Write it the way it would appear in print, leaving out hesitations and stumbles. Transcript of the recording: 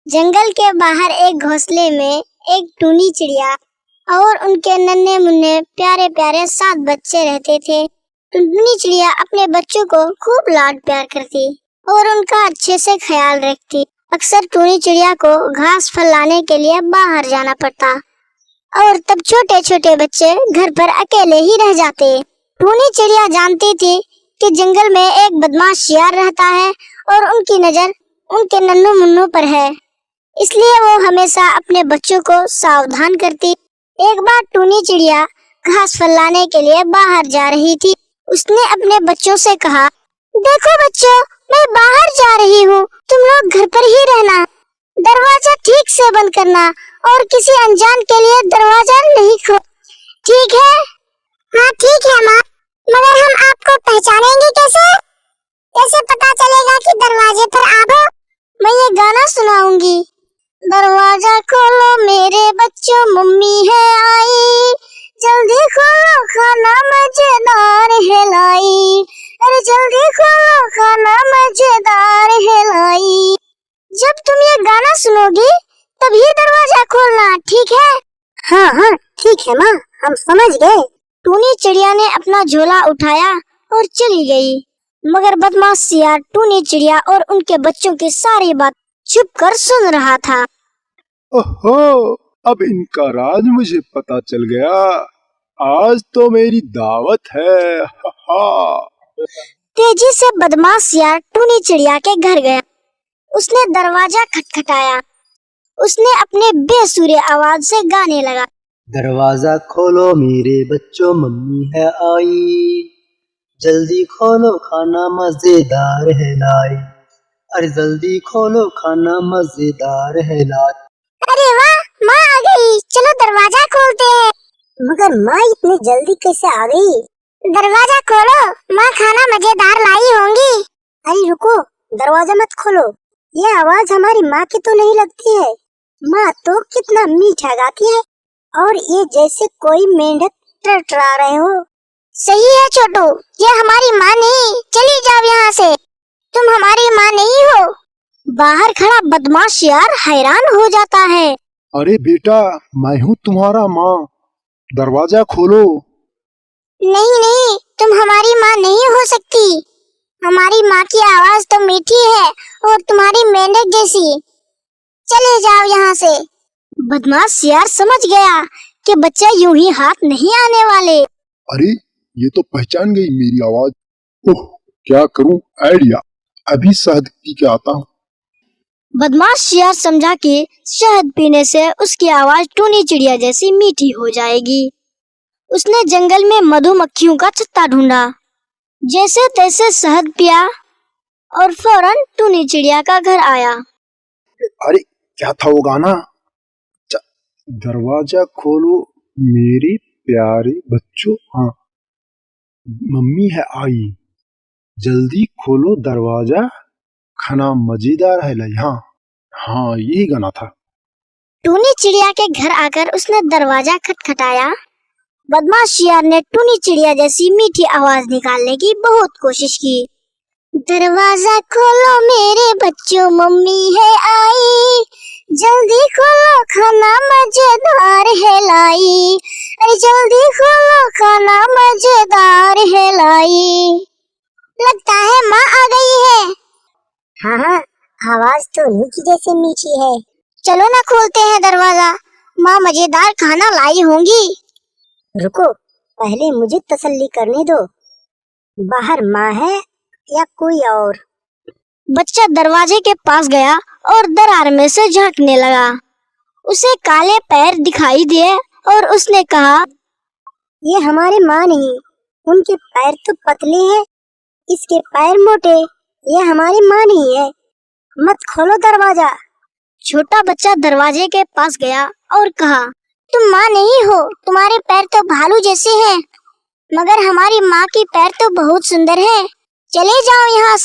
जंगल के बाहर एक घोंसले में एक टूनी चिड़िया और उनके नन्हे मुन्ने प्यारे प्यारे 7 बच्चे रहते थे। टुनटुनी चिड़िया अपने बच्चों को खूब लाड प्यार करती और उनका अच्छे से ख्याल रखती। अक्सर टूनी चिड़िया को घास फल लाने के लिए बाहर जाना पड़ता और तब छोटे छोटे बच्चे घर पर अकेले ही रह जाते। टूनी चिड़िया जानती थी कि जंगल में एक बदमाश शियार रहता है और उनकी नजर उनके नन्नू मुन्नू पर है, इसलिए वो हमेशा अपने बच्चों को सावधान करती। एक बार टूनी चिड़िया घास फल लाने के लिए बाहर जा रही थी। उसने अपने बच्चों से कहा, देखो बच्चों, मैं बाहर जा रही हूँ, तुम लोग घर पर ही रहना, दरवाजा ठीक से बंद करना और किसी अनजान के लिए दरवाजा नहीं खोलना, ठीक है? हाँ ठीक है माँ, मगर हम आपको पहचानेंगे कैसे? कैसे पता चलेगा कि दरवाजे पर आप हो? मैं ये गाना सुनाऊंगी। दरवाजा खोलो मेरे बच्चों, मम्मी है आई, जल्दी खोलो खाना मजेदार है लाई, अरे जल्दी खोलो खाना मजेदार है लाई। जब तुम ये गाना सुनोगी तभी दरवाजा खोलना, ठीक है? हाँ हाँ ठीक है माँ, हम समझ गए। टूनी चिड़िया ने अपना झोला उठाया और चली गई, मगर बदमाश शियार टूनी चिड़िया और उनके बच्चों की सारी बात छुप कर सुन रहा था। ओहो, अब इनका राज मुझे पता चल गया। आज तो मेरी दावत है। हा। तेजी से बदमाश शियार टूनी चिड़िया के घर गया। उसने दरवाजा खटखटाया। उसने अपने बेसुरे आवाज से गाने लगा, दरवाजा खोलो मेरे बच्चों, मम्मी है आई, जल्दी खोलो खाना मजेदार है लाई, अरे जल्दी खोलो खाना मजेदार है लाई। अरे वाह, माँ आ गई, चलो दरवाजा खोलते हैं। मगर माँ इतनी जल्दी कैसे आ गई? दरवाजा खोलो, माँ खाना मजेदार लाई होंगी। अरे रुको, दरवाजा मत खोलो, ये आवाज हमारी माँ की तो नहीं लगती है। माँ तो कितना मीठा गाती है और ये जैसे कोई मेंढक टरटरा रहे हो। सही है छोटू, ये हमारी माँ नहीं, चली जाओ यहाँ से, तुम हमारी माँ नहीं हो। बाहर खड़ा बदमाश शियार हैरान हो जाता है। अरे बेटा, मैं हूँ तुम्हारा माँ, दरवाजा खोलो। नहीं नहीं, तुम हमारी माँ नहीं हो सकती, हमारी माँ की आवाज तो मीठी है और तुम्हारी मेंढक जैसी, चले जाओ यहाँ से। बदमाश शियार समझ गया कि बच्चे यूं ही हाथ नहीं आने वाले। अरे ये तो पहचान गई मेरी आवाज। ओह, क्या करूं? आइडिया, अभी शहद पी के आता हूँ। बदमाश शियार समझा कि शहद पीने से उसकी आवाज टूनी चिड़िया जैसी मीठी हो जाएगी। उसने जंगल में मधुमक्खियों का छत्ता ढूंढा, जैसे तैसे शहद पिया और फौरन टूनी चिड़िया का घर आया। अरे क्या था वो गाना? दरवाजा खोलो मेरे प्यारे बच्चों, हाँ मम्मी है आई, जल्दी खोलो दरवाजा खाना मजेदार है लाई। हाँ हाँ, यही गाना था। टूनी चिड़िया के घर आकर उसने दरवाजा खटखटाया। बदमाश शियार ने टूनी चिड़िया जैसी मीठी आवाज निकालने की बहुत कोशिश की। दरवाजा खोलो मेरे बच्चों, मम्मी है आई, जल्दी खोलो खाना मजेदार है लाई, अरे जल्दी खोलो खाना मजेदार है लाई। लगता है माँ आ गई है। हाँ हाँ, आवाज तो उन्हीं की जैसे मीठी है। चलो ना खोलते हैं दरवाजा, माँ मजेदार खाना लाई होंगी। रुको, पहले मुझे तसल्ली करने दो, बाहर माँ है या कोई और? बच्चा दरवाजे के पास गया और दरार में से झांकने लगा। उसे काले पैर दिखाई दिए और उसने कहा, ये हमारी माँ नहीं, उनके पैर तो पतले हैं, इसके पैर मोटे, ये हमारी माँ नहीं है, मत खोलो दरवाजा। छोटा बच्चा दरवाजे के पास गया और कहा, तुम माँ नहीं हो, तुम्हारे पैर तो भालू जैसे हैं, मगर हमारी माँ की पैर तो बहुत सुंदर है, चले जाओ यहाँ से।